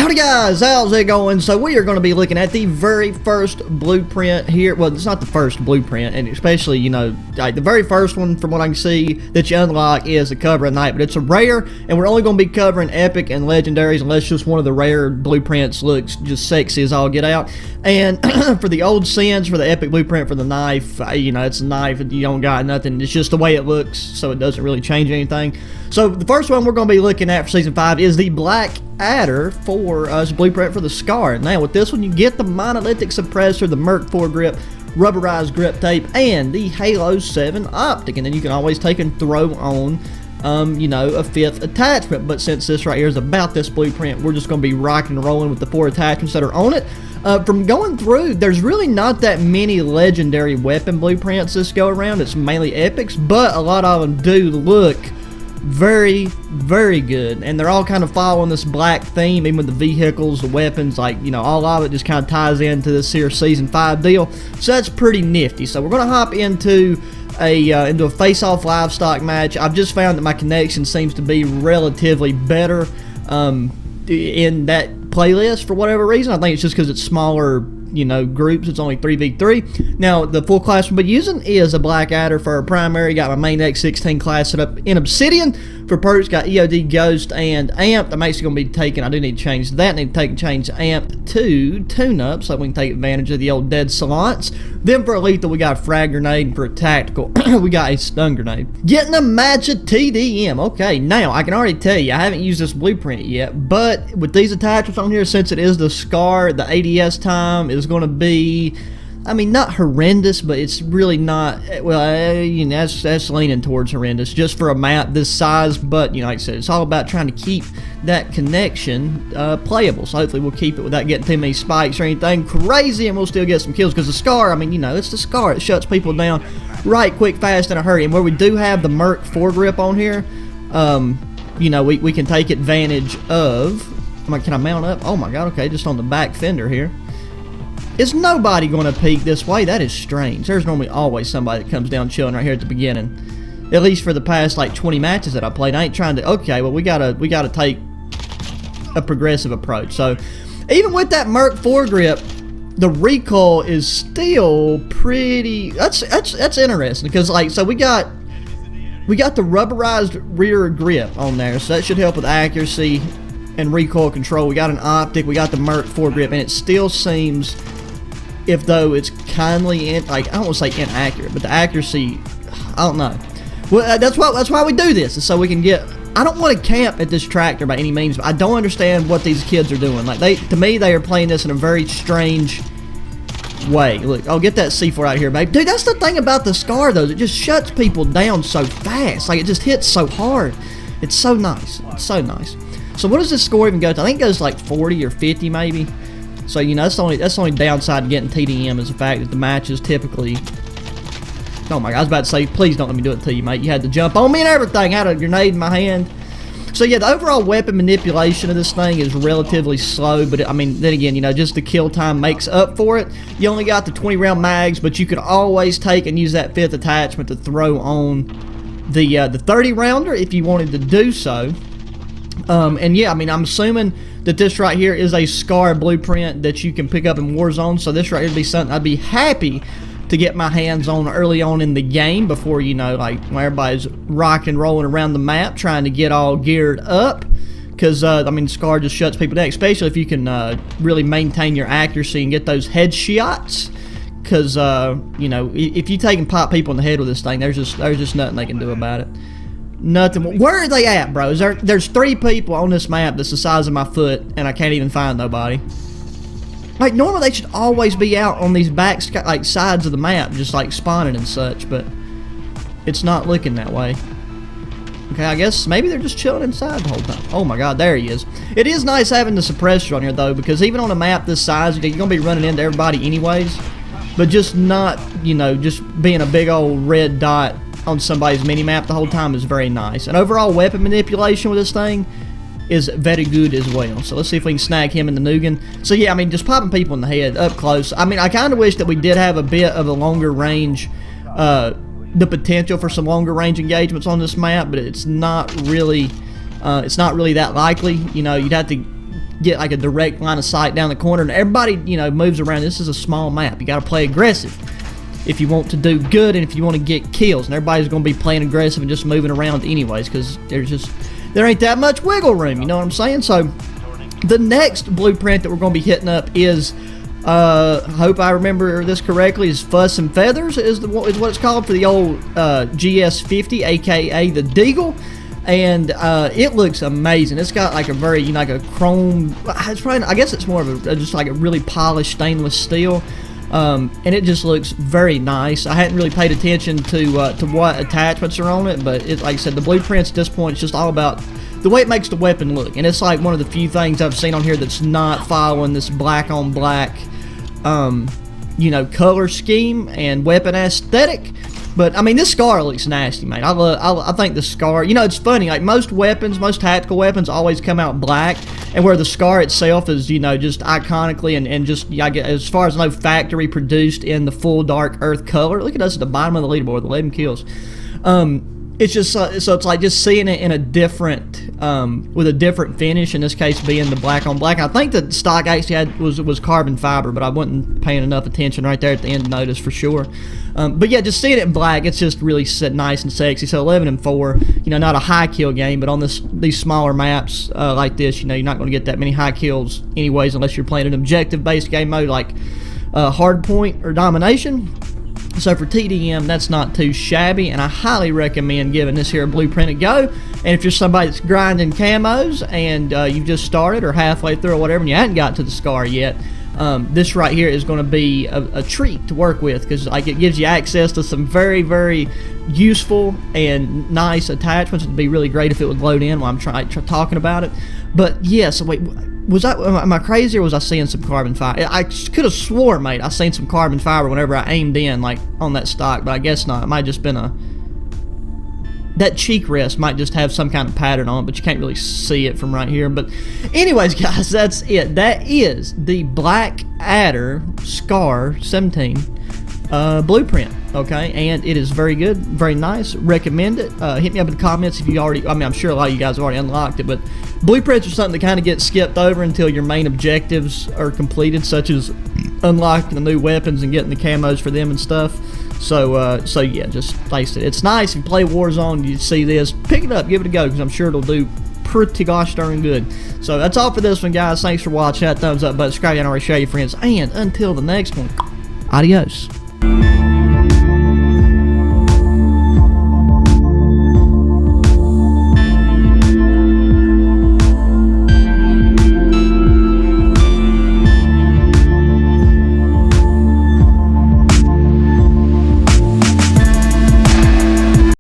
Howdy guys, how's it going? So we are going to be looking at the very first blueprint here. Well, it's not the first blueprint, and especially, you know, like the very first one from what I can see that you unlock is a cover at night, but it's a rare, and we're only going to be covering epic and legendaries unless just one of the rare blueprints looks just sexy as all get out. And for the old sins, for the epic blueprint for the knife, you know, it's a knife, you don't got nothing, it's just the way it looks, so it doesn't really change anything. So the first one we're going to be looking at for Season 5 is the Black Adder for blueprint for the Scar. Now with this one you get the monolithic suppressor, the Merc foregrip, rubberized grip tape, and the Halo 7 optic, and then you can always take and throw on you know, a 5th attachment. But since this right here is about this blueprint, we're just going to be rocking and rolling with the 4 attachments that are on it. From going through, there's really not that many legendary weapon blueprints this go around. It's mainly epics, but a lot of them do look very, very good, and they're all kind of following this black theme, even with the vehicles, the weapons, like, you know, all of it just kind of ties into this here Season 5 deal, so that's pretty nifty. So we're going to hop into a face-off livestock match. I've just found that my connection seems to be relatively better in that playlist for whatever reason. I think it's just because it's smaller, you know, groups. It's only 3v3. Now the full class we'll be using is a Black Adder for our primary. Got my main X16 class set up in Obsidian. For perks, got EOD, Ghost, and Amp. I'm actually going to be taking, I do need to change that. I need to change Amp to Tune-Up so we can take advantage of the old Dead Salants. Then for a lethal, we got a Frag Grenade, and for a tactical, we got a Stun Grenade. Getting a match of TDM. Okay, now I can already tell you, I haven't used this blueprint yet, but with these attachments on here, since it is the Scar, the ADS time is going to be, I mean, not horrendous, but it's really not, well, you know, that's leaning towards horrendous just for a map this size. But, you know, like I said, it's all about trying to keep that connection playable. So hopefully we'll keep it without getting too many spikes or anything crazy, and we'll still get some kills, because the Scar, I mean, you know, it's the Scar. It shuts people down right quick, fast, in a hurry. And where we do have the Merc foregrip on here, you know, we can take advantage of, can I mount up? Oh my god, okay, just on the back fender here. Is nobody going to peek this way? That is strange. There's normally always somebody that comes down chilling right here at the beginning. At least for the past like 20 matches that I played. I ain't trying to, okay, well we gotta take a progressive approach. So even with that Merc foregrip, the recoil is still pretty, that's interesting, because like, so we got the rubberized rear grip on there, so that should help with accuracy and recoil control. We got an optic, we got the Merc foregrip, and it still seems, if though it's kindly like, I don't want to say inaccurate, but the accuracy, I don't know. Well, that's why we do this, is so we can get, I don't want to camp at this tractor by any means, but I don't understand what these kids are doing. Like, to me, they are playing this in a very strange way. Look, I'll get that C4 out here, babe. Dude, that's the thing about the Scar, though. It just shuts people down so fast. Like, it just hits so hard. It's so nice. It's so nice. So what does this score even go to? I think it goes like 40 or 50 maybe. So, you know, that's the only downside to getting TDM, is the fact that the matches typically, oh my god, I was about to say, please don't let me do it to you, mate. You had to jump on me and everything. I had a grenade in my hand. So yeah, the overall weapon manipulation of this thing is relatively slow, but I mean, then again, you know, just the kill time makes up for it. You only got the 20 round mags, but you could always take and use that 5th attachment to throw on the 30 rounder if you wanted to do so. And yeah, I mean, I'm assuming that this right here is a Scar blueprint that you can pick up in Warzone, so this right here would be something I'd be happy to get my hands on early on in the game, before, you know, like when everybody's rocking and rolling around the map trying to get all geared up, because I mean, Scar just shuts people down, especially if you can really maintain your accuracy and get those headshots, because you know, if you take and pop people in the head with this thing, there's just nothing they can do about it. Nothing. Where are they at, bro? There's 3 people on this map that's the size of my foot, and I can't even find nobody. Like, normally they should always be out on these back, like, sides of the map, just like spawning and such, but it's not looking that way. Okay, I guess maybe they're just chilling inside the whole time. Oh my god, there he is. It is nice having the suppressor on here, though, because even on a map this size, you're gonna be running into everybody anyways, but just not, you know, just being a big old red dot on somebody's mini-map the whole time is very nice. And overall weapon manipulation with this thing is very good as well. So let's see if we can snag him in the Nugan. So yeah, I mean, just popping people in the head up close. I mean, I kind of wish that we did have a bit of a longer range, the potential for some longer range engagements on this map, but it's not really that likely. You know, you'd have to get like a direct line of sight down the corner, and everybody, you know, moves around. This is a small map. You got to play aggressive if you want to do good and if you want to get kills. And everybody's going to be playing aggressive and just moving around anyways, because there ain't that much wiggle room, you know what I'm saying? So the next blueprint that we're going to be hitting up is, hope I remember this correctly, is Fuss and Feathers is what it's called, for the old GS50, aka the Deagle. And it looks amazing. It's got like a very, you know, like a chrome, it's probably, I guess it's more of a just like a really polished stainless steel. And it just looks very nice. I hadn't really paid attention to what attachments are on it, but like I said, the blueprints at this point, it's just all about the way it makes the weapon look. And it's like one of the few things I've seen on here that's not following this black on black, you know, color scheme and weapon aesthetic. But I mean, this scar looks nasty, man. I think the scar, you know, it's funny, like most weapons, most tactical weapons always come out black, and where the scar itself is, you know, just iconically and just, I guess, as far as I know, factory produced in the full dark earth color. Look at us at the bottom of the leaderboard, 11 kills. It's just so it's like just seeing it in a different with a different finish, in this case being the black on black. I think the stock actually was carbon fiber, but I wasn't paying enough attention right there at the end to notice for sure. But yeah, just seeing it in black, it's just really nice and sexy. So 11 and 4, you know, not a high kill game, but on these smaller maps like this, you know, you're not going to get that many high kills anyways, unless you're playing an objective based game mode like Hardpoint or Domination. So for TDM, that's not too shabby, and I highly recommend giving this here a blueprint a go. And if you're somebody that's grinding camos and you've just started or halfway through or whatever, and you hadn't got to the scar yet, this right here is going to be a treat to work with, because like it gives you access to some very, very useful and nice attachments. It'd be really great if it would load in while I'm talking about it. But yeah, so wait, am I crazy, or was I seeing some carbon fiber? I could have swore, mate, I seen some carbon fiber whenever I aimed in, like on that stock, but I guess not. It might just been that cheek rest might just have some kind of pattern on it, but you can't really see it from right here. But anyways, guys, that's it. That is the Black Adder Scar 17 blueprint, okay? And it is very good, very nice. Recommend it. Hit me up in the comments if you already, I mean, I'm sure a lot of you guys have already unlocked it, but blueprints are something that kind of get skipped over until your main objectives are completed, such as unlocking the new weapons and getting the camos for them and stuff. So yeah, just face it. It's nice. If you play Warzone, you see this, pick it up, give it a go, because I'm sure it'll do pretty gosh darn good. So that's all for this one, guys. Thanks for watching. That thumbs up button, subscribe, and already share your friends. And until the next one, adios.